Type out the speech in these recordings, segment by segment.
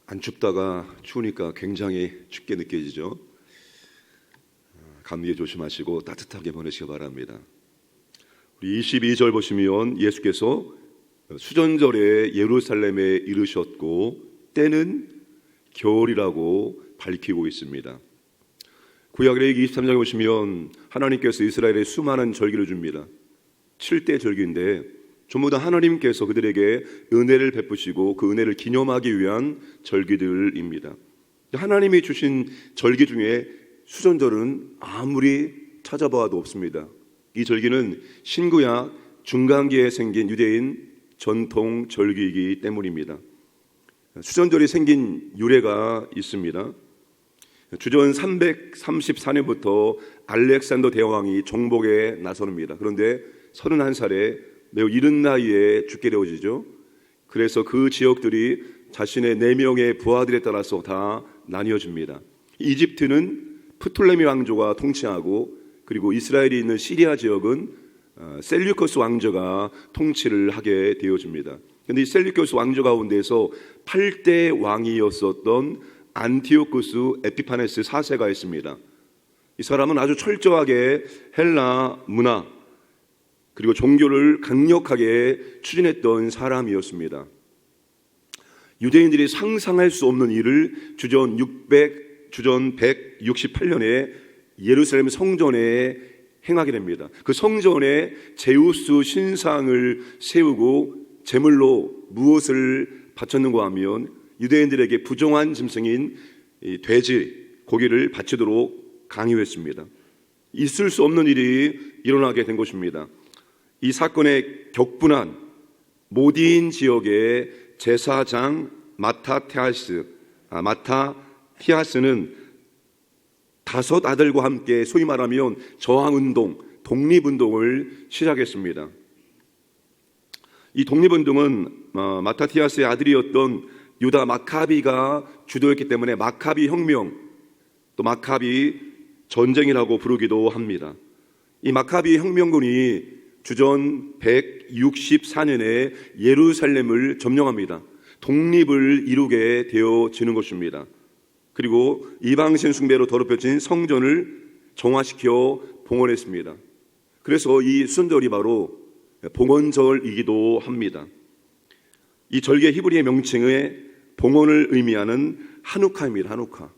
안 춥다가 추우니까 굉장히 춥게 느껴지죠. 감기에 조심하시고 따뜻하게 보내시기 바랍니다. 우리 22절 보시면 예수께서 수전절에 예루살렘에 이르셨고 때는 겨울이라고 밝히고 있습니다. 구약 레위기 23장에 보시면 하나님께서 이스라엘에 수많은 절기를 줍니다. 7대 절기인데 전부 다 하나님께서 그들에게 은혜를 베푸시고 그 은혜를 기념하기 위한 절기들입니다. 하나님이 주신 절기 중에 수전절은 아무리 찾아봐도 없습니다. 이 절기는 신구약 중간기에 생긴 유대인 전통 절기이기 때문입니다. 수전절이 생긴 유래가 있습니다. 주전 334년부터 알렉산더 대왕이 정복에 나섭니다. 그런데 31살에 매우 이른 나이에 죽게 되어지죠. 그래서 그 지역들이 자신의 4명의 부하들에 따라서 다 나뉘어집니다. 이집트는 프톨레미 왕조가 통치하고, 그리고 이스라엘이 있는 시리아 지역은 셀류커스 왕조가 통치를 하게 되어집니다. 그런데 이 셀류커스 왕조 가운데서 8대 왕이었었던 안티오쿠스 에피파네스 4세가 있습니다. 이 사람은 아주 철저하게 헬라 문화 그리고 종교를 강력하게 추진했던 사람이었습니다. 유대인들이 상상할 수 없는 일을 주전 168년에 예루살렘 성전에 행하게 됩니다. 그 성전에 제우스 신상을 세우고 제물로 무엇을 바쳤는가 하면 유대인들에게 부정한 짐승인 돼지 고기를 바치도록 강요했습니다. 있을 수 없는 일이 일어나게 된 것입니다. 이 사건의 격분한 모딘 지역의 제사장 마타티아스는 5 아들과 함께 소위 말하면 저항운동, 독립운동을 시작했습니다. 이 독립운동은 마타티아스의 아들이었던 유다 마카비가 주도했기 때문에 마카비 혁명, 또 마카비 전쟁이라고 부르기도 합니다. 이 마카비 혁명군이 주전 164년에 예루살렘을 점령합니다. 독립을 이루게 되어지는 것입니다. 그리고 이방신 숭배로 더럽혀진 성전을 정화시켜 봉헌했습니다. 그래서 이 수전절이 바로 봉헌절이기도 합니다. 이 절기의 히브리의 명칭에 봉헌을 의미하는 하누카입니다. 하누카.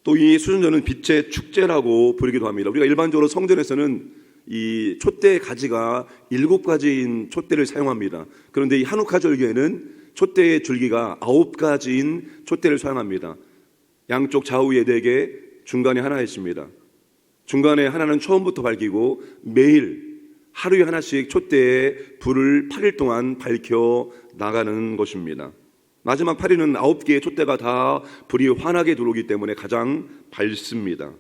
또 이 수전절은 빛의 축제라고 부르기도 합니다. 우리가 일반적으로 성전에서는 이 촛대 가지가 7가지인 촛대를 사용합니다. 그런데 이 하누카 절기에는 촛대의 줄기가 9가지인 촛대를 사용합니다. 양쪽 좌우에 4개, 중간에 하나 있습니다. 중간에 하나는 처음부터 밝히고 매일 하루에 하나씩 촛대에 불을 8일 동안 밝혀 나가는 것입니다. 마지막 8일은 9개의 촛대가 다 불이 환하게 들어오기 때문에 가장 밝습니다.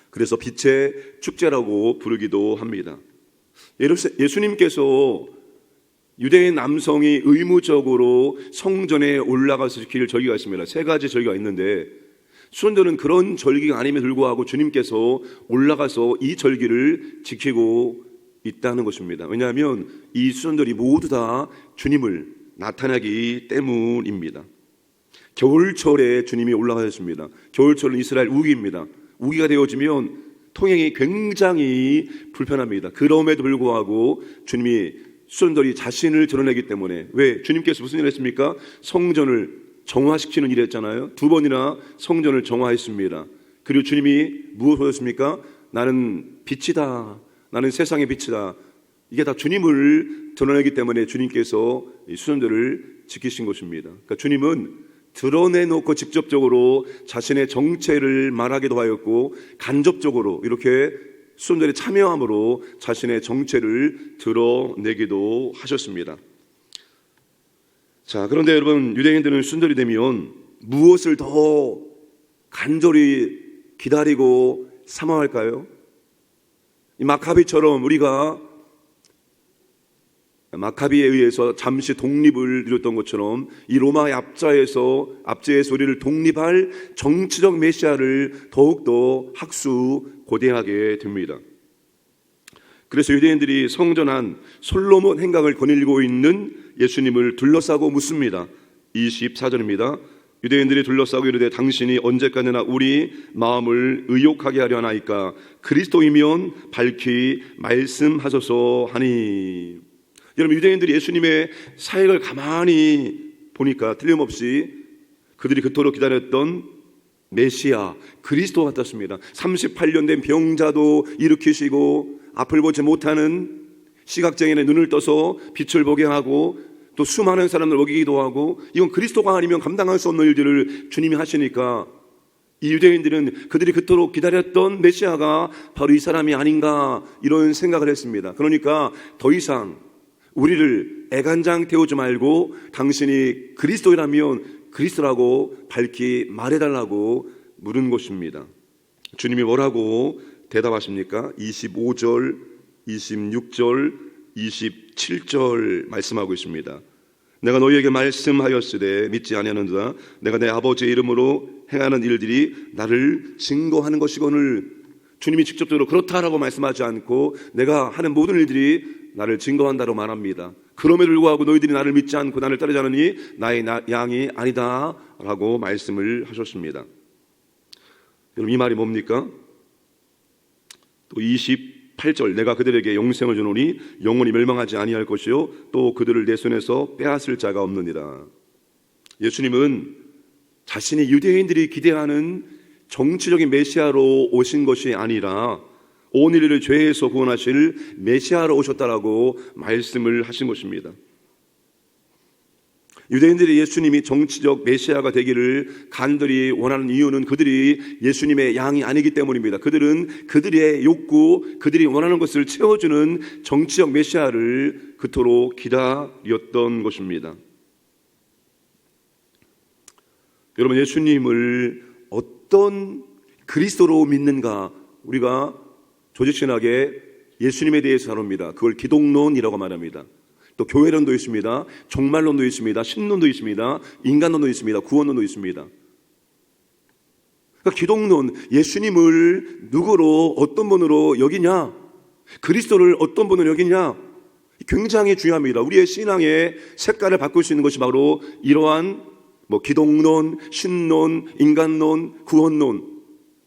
그래서 빛의 축제라고 부르기도 합니다. 예수님께서 유대인 남성이 의무적으로 성전에 올라가서 지킬 절기가 있습니다. 3가지 절기가 있는데 수전절은 그런 절기가 아님에도 불구하고 주님께서 올라가서 이 절기를 지키고 있다는 것입니다. 왜냐하면 이 수전절이 모두 다 주님을 나타내기 때문입니다. 겨울철에 주님이 올라가셨습니다. 겨울철은 이스라엘 우기입니다. 우기가 되어지면 통행이 굉장히 불편합니다. 그럼에도 불구하고 주님이 수전절이 자신을 드러내기 때문에, 왜? 주님께서 무슨 일을 했습니까? 성전을 정화시키는 일을 했잖아요. 2번이나 성전을 정화했습니다. 그리고 주님이 무엇을 하셨습니까? 나는 빛이다. 나는 세상의 빛이다. 이게 다 주님을 드러내기 때문에 주님께서 이 수전절을 지키신 것입니다. 그러니까 주님은 드러내놓고 직접적으로 자신의 정체를 말하기도 하였고, 간접적으로 이렇게 수전절에 참여함으로 자신의 정체를 드러내기도 하셨습니다. 자, 그런데 여러분, 유대인들은 수전절이 되면 무엇을 더 간절히 기다리고 사모할까요? 이 마카비처럼 우리가 마카비에 의해서 잠시 독립을 누렸던 것처럼 이 로마의 압제에서 우리를 독립할 정치적 메시아를 더욱더 학수고대하게 됩니다. 그래서 유대인들이 성전 안 솔로몬 행각을 거닐고 있는 예수님을 둘러싸고 묻습니다. 24절입니다. 유대인들이 둘러싸고 이르되 당신이 언제까지나 우리 마음을 의욕하게 하려 하나이까? 그리스도이면 밝히 말씀하소서 하니. 여러분, 유대인들이 예수님의 사역을 가만히 보니까 틀림없이 그들이 그토록 기다렸던 메시아 그리스도 같았습니다. 38년 된 병자도 일으키시고 앞을 보지 못하는 시각장애인의 눈을 떠서 빛을 보게 하고 또 수많은 사람을 먹이기도 하고, 이건 그리스도가 아니면 감당할 수 없는 일들을 주님이 하시니까 이 유대인들은 그들이 그토록 기다렸던 메시아가 바로 이 사람이 아닌가 이런 생각을 했습니다. 그러니까 더 이상 우리를 애간장 태우지 말고 당신이 그리스도라면 그리스도라고 밝히 말해달라고 물은 것입니다. 주님이 뭐라고 대답하십니까? 25절, 26절, 27절 말씀하고 있습니다. 내가 너희에게 말씀하였으되 믿지 아니하는도다. 내가 내 아버지의 이름으로 행하는 일들이 나를 증거하는 것이거늘. 주님이 직접적으로 그렇다라고 말씀하지 않고 내가 하는 모든 일들이 나를 증거한다고 말합니다. 그럼에도 불구하고 너희들이 나를 믿지 않고 나를 따르지 않으니 나의 양이 아니다 라고 말씀을 하셨습니다. 여러분, 이 말이 뭡니까? 또 28절, 내가 그들에게 영생을 주노니 영원히 멸망하지 아니할 것이요 또 그들을 내 손에서 빼앗을 자가 없느니라. 예수님은 자신이 유대인들이 기대하는 정치적인 메시아로 오신 것이 아니라 온 인류를 죄에서 구원하실 메시아로 오셨다라고 말씀을 하신 것입니다. 유대인들이 예수님이 정치적 메시아가 되기를 간절히 원하는 이유는 그들이 예수님의 양이 아니기 때문입니다. 그들은 그들의 욕구, 그들이 원하는 것을 채워주는 정치적 메시아를 그토록 기다렸던 것입니다. 여러분, 예수님을 어떤 그리스도로 믿는가? 우리가 조직신학에 예수님에 대해서 다룹니다. 그걸 기독론이라고 말합니다. 또 교회론도 있습니다. 종말론도 있습니다. 신론도 있습니다. 인간론도 있습니다. 구원론도 있습니다. 그러니까 기독론, 예수님을 누구로, 어떤 분으로 여기냐, 그리스도를 어떤 분으로 여기냐, 굉장히 중요합니다. 우리의 신앙의 색깔을 바꿀 수 있는 것이 바로 이러한 기독론, 신론, 인간론, 구원론,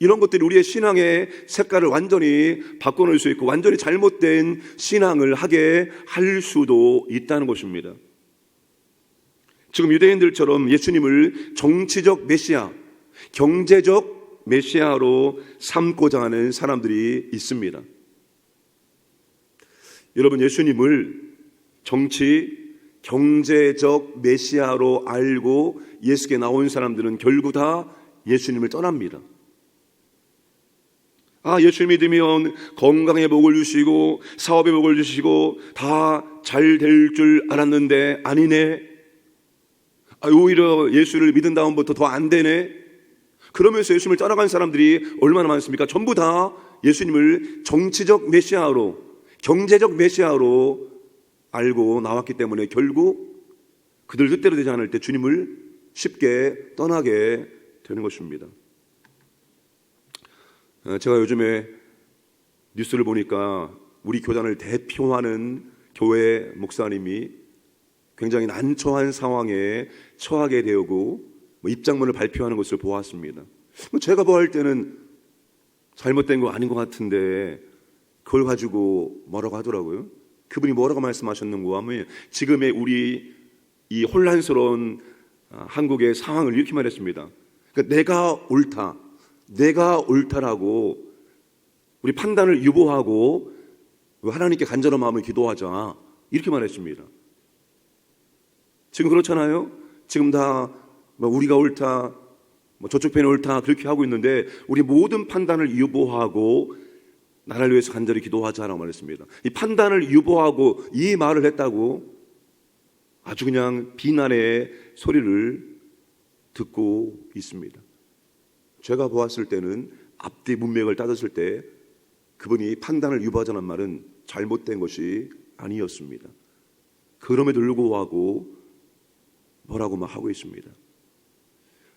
이런 것들이 우리의 신앙의 색깔을 완전히 바꿔놓을 수 있고 완전히 잘못된 신앙을 하게 할 수도 있다는 것입니다. 지금 유대인들처럼 예수님을 정치적 메시아, 경제적 메시아로 삼고자 하는 사람들이 있습니다. 여러분, 예수님을 정치, 경제적 메시아로 알고 예수께 나온 사람들은 결국 다 예수님을 떠납니다. 예수님 믿으면 건강의 복을 주시고 사업의 복을 주시고 다 잘 될 줄 알았는데 아니네. 오히려 예수를 믿은 다음부터 더 안 되네. 그러면서 예수님을 떠나간 사람들이 얼마나 많습니까? 전부 다 예수님을 정치적 메시아로, 경제적 메시아로 알고 나왔기 때문에 결국 그들 뜻대로 되지 않을 때 주님을 쉽게 떠나게 되는 것입니다. 제가 요즘에 뉴스를 보니까 우리 교단을 대표하는 교회 목사님이 굉장히 난처한 상황에 처하게 되고 입장문을 발표하는 것을 보았습니다. 제가 보할 때는 잘못된 거 아닌 것 같은데 그걸 가지고 뭐라고 하더라고요. 그분이 뭐라고 말씀하셨는가 하면 지금의 우리 이 혼란스러운 한국의 상황을 이렇게 말했습니다. 그러니까 내가 옳다라고 우리 판단을 유보하고 하나님께 간절한 마음을 기도하자, 이렇게 말했습니다. 지금 그렇잖아요. 지금 다 우리가 옳다, 저쪽 편이 옳다 그렇게 하고 있는데 우리 모든 판단을 유보하고 나라를 위해서 간절히 기도하자라고 말했습니다. 이 판단을 유보하고 이 말을 했다고 아주 그냥 비난의 소리를 듣고 있습니다. 제가 보았을 때는 앞뒤 문맥을 따졌을 때 그분이 판단을 유보하자는 말은 잘못된 것이 아니었습니다. 그럼에도 불구하고 뭐라고 막 하고 있습니다.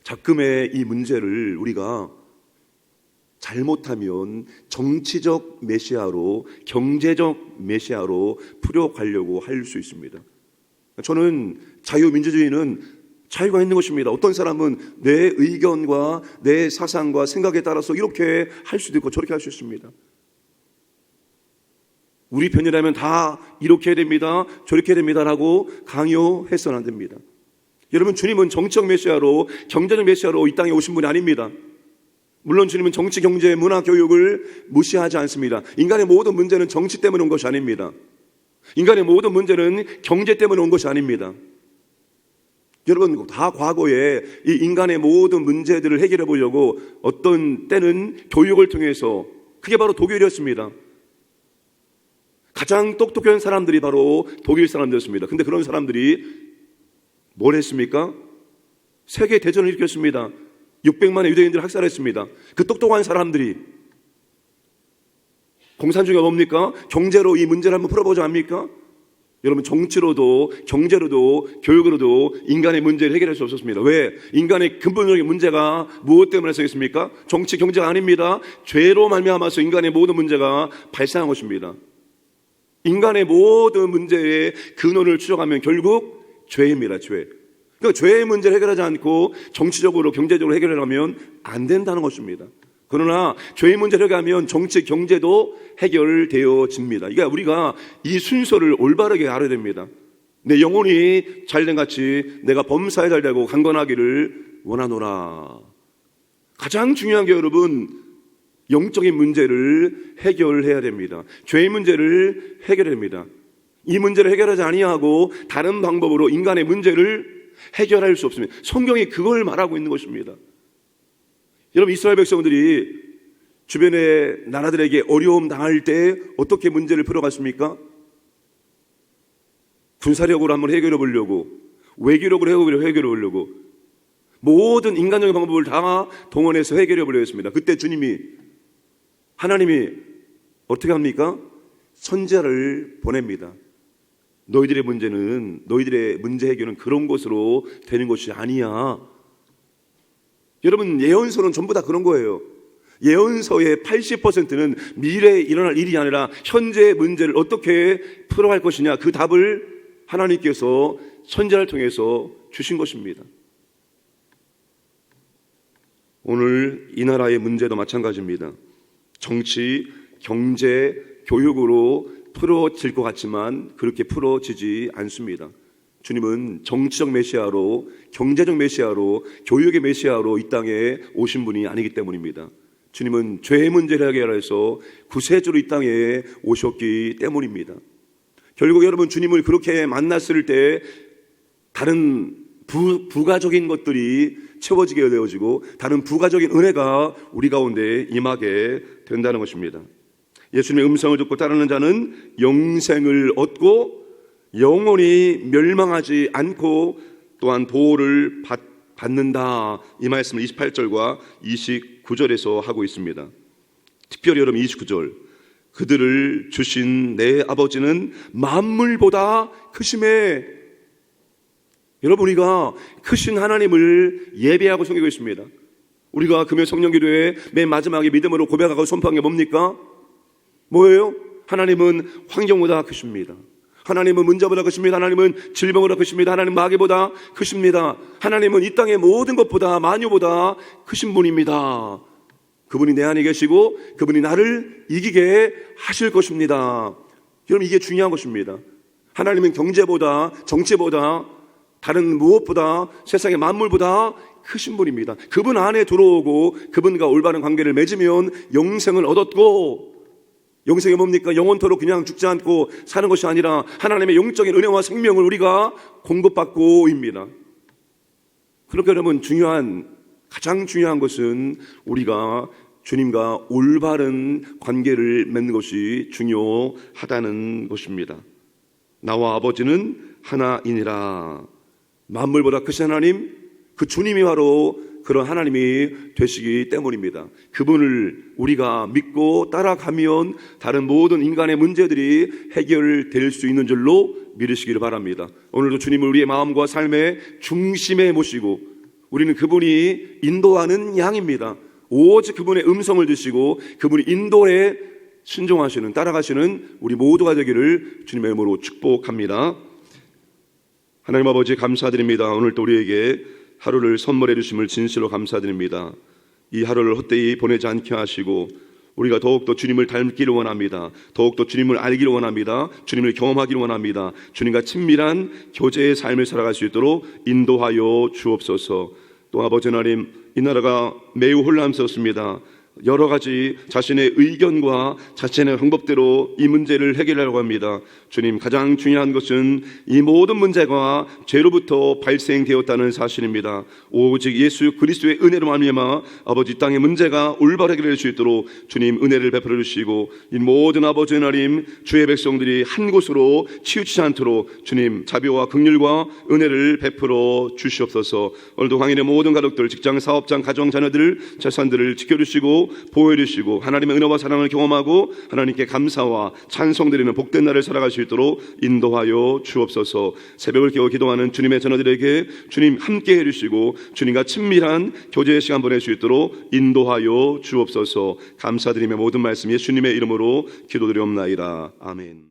자금의 이 문제를 우리가 잘못하면 정치적 메시아로, 경제적 메시아로 풀어가려고 할 수 있습니다. 저는 자유민주주의는 자유가 있는 것입니다. 어떤 사람은 내 의견과 내 사상과 생각에 따라서 이렇게 할 수도 있고 저렇게 할 수 있습니다. 우리 편이라면 다 이렇게 해야 됩니다, 저렇게 해야 됩니다라고 강요해서는 안 됩니다. 여러분, 주님은 정치적 메시아로, 경제적 메시아로 이 땅에 오신 분이 아닙니다. 물론 주님은 정치, 경제, 문화, 교육을 무시하지 않습니다. 인간의 모든 문제는 정치 때문에 온 것이 아닙니다. 인간의 모든 문제는 경제 때문에 온 것이 아닙니다. 여러분, 다 과거에 이 인간의 모든 문제들을 해결해 보려고 어떤 때는 교육을 통해서, 그게 바로 독일이었습니다. 가장 똑똑한 사람들이 바로 독일 사람들이었습니다. 근데 그런 사람들이 뭘 했습니까? 세계 대전을 일으켰습니다. 600만의 유대인들을 학살했습니다. 그 똑똑한 사람들이 공산주의가 뭡니까? 경제로 이 문제를 한번 풀어보자 합니까? 여러분, 정치로도 경제로도 교육으로도 인간의 문제를 해결할 수 없었습니다. 왜? 인간의 근본적인 문제가 무엇 때문에 생겼습니까? 정치, 경제가 아닙니다. 죄로 말미암아서 인간의 모든 문제가 발생한 것입니다. 인간의 모든 문제의 근원을 추적하면 결국 죄입니다. 죄. 그러니까 죄의 문제를 해결하지 않고 정치적으로 경제적으로 해결하려면 안 된다는 것입니다. 그러나 죄의 문제를 해결하면 정치, 경제도 해결되어집니다. 그러니까 우리가 이 순서를 올바르게 알아야 됩니다. 내 영혼이 잘된 같이 내가 범사에 잘되고 강건하기를 원하노라. 가장 중요한 게 여러분, 영적인 문제를 해결해야 됩니다. 죄의 문제를 해결해야 됩니다. 이 문제를 해결하지 아니하고 다른 방법으로 인간의 문제를 해결할 수 없습니다. 성경이 그걸 말하고 있는 것입니다. 여러분, 이스라엘 백성들이 주변의 나라들에게 어려움 당할 때 어떻게 문제를 풀어갔습니까? 군사력으로 한번 해결해 보려고, 외교력으로 해결해 보려고 모든 인간적인 방법을 다 동원해서 해결해 보려고 했습니다. 그때 하나님이 어떻게 합니까? 선지자를 보냅니다. 너희들의 문제 해결은 그런 것으로 되는 것이 아니야. 여러분, 예언서는 전부 다 그런 거예요. 예언서의 80%는 미래에 일어날 일이 아니라 현재의 문제를 어떻게 풀어갈 것이냐, 그 답을 하나님께서 선지자를 통해서 주신 것입니다. 오늘 이 나라의 문제도 마찬가지입니다. 정치, 경제, 교육으로 풀어질 것 같지만 그렇게 풀어지지 않습니다. 주님은 정치적 메시아로, 경제적 메시아로, 교육의 메시아로 이 땅에 오신 분이 아니기 때문입니다. 주님은 죄의 문제를 해결해서 구세주로 이 땅에 오셨기 때문입니다. 결국 여러분, 주님을 그렇게 만났을 때 다른 부가적인 것들이 채워지게 되어지고 다른 부가적인 은혜가 우리 가운데 임하게 된다는 것입니다. 예수님의 음성을 듣고 따르는 자는 영생을 얻고 영원히 멸망하지 않고 또한 보호를 받는다. 이 말씀을 28절과 29절에서 하고 있습니다. 특별히 여러분, 29절, 그들을 주신 내 아버지는 만물보다 크심에. 여러분, 우리가 크신 하나님을 예배하고 섬기고 있습니다. 우리가 금요 성령기도회 맨 마지막에 믿음으로 고백하고 선포한 게 뭡니까? 뭐예요? 하나님은 환경보다 크십니다. 하나님은 문제보다 크십니다. 하나님은 질병보다 크십니다. 하나님은 마귀보다 크십니다. 하나님은 이 땅의 모든 것보다, 만유보다 크신 분입니다. 그분이 내 안에 계시고 그분이 나를 이기게 하실 것입니다. 여러분, 이게 중요한 것입니다. 하나님은 경제보다, 정치보다, 다른 무엇보다, 세상의 만물보다 크신 분입니다. 그분 안에 들어오고 그분과 올바른 관계를 맺으면 영생을 얻었고, 영생이 뭡니까? 영원토록 그냥 죽지 않고 사는 것이 아니라 하나님의 영적인 은혜와 생명을 우리가 공급받고입니다. 그렇게 여러분, 가장 중요한 것은 우리가 주님과 올바른 관계를 맺는 것이 중요하다는 것입니다. 나와 아버지는 하나이니라. 만물보다 크신 하나님, 그 주님이 바로 그런 하나님이 되시기 때문입니다. 그분을 우리가 믿고 따라가면 다른 모든 인간의 문제들이 해결될 수 있는 줄로 믿으시기를 바랍니다. 오늘도 주님을 우리의 마음과 삶의 중심에 모시고 우리는 그분이 인도하는 양입니다. 오직 그분의 음성을 듣시고 그분이 인도에 순종하시는, 따라가시는 우리 모두가 되기를 주님의 이름으로 축복합니다. 하나님 아버지 감사드립니다. 오늘 또 우리에게 하루를 선물해 주심을 진실로 감사드립니다. 이 하루를 헛되이 보내지 않게 하시고 우리가 더욱더 주님을 닮기를 원합니다. 더욱더 주님을 알기를 원합니다. 주님을 경험하기를 원합니다. 주님과 친밀한 교제의 삶을 살아갈 수 있도록 인도하여 주옵소서. 또 아버지 하나님, 이 나라가 매우 혼란스럽습니다. 여러 가지 자신의 의견과 자신의 방법대로 이 문제를 해결하려고 합니다. 주님, 가장 중요한 것은 이 모든 문제가 죄로부터 발생되었다는 사실입니다. 오직 예수 그리스도의 은혜로 말미암아 아버지 땅의 문제가 올바르게 해결될 수 있도록 주님 은혜를 베풀어 주시고, 이 모든 아버지 하나님 주의 백성들이 한 곳으로 치우치지 않도록 주님 자비와 긍휼과 은혜를 베풀어 주시옵소서. 오늘도 광인의 모든 가족들, 직장, 사업장, 가정, 자녀들, 재산들을 지켜주시고 보호해 주시고 하나님의 은혜와 사랑을 경험하고 하나님께 감사와 찬송드리는 복된 날을 살아갈 수 있도록 인도하여 주옵소서. 새벽을 깨워 기도하는 주님의 자녀들에게 주님 함께 해주시고 주님과 친밀한 교제의 시간 보낼 수 있도록 인도하여 주옵소서. 감사드리며 모든 말씀 예수님의 이름으로 기도드리옵나이다. 아멘.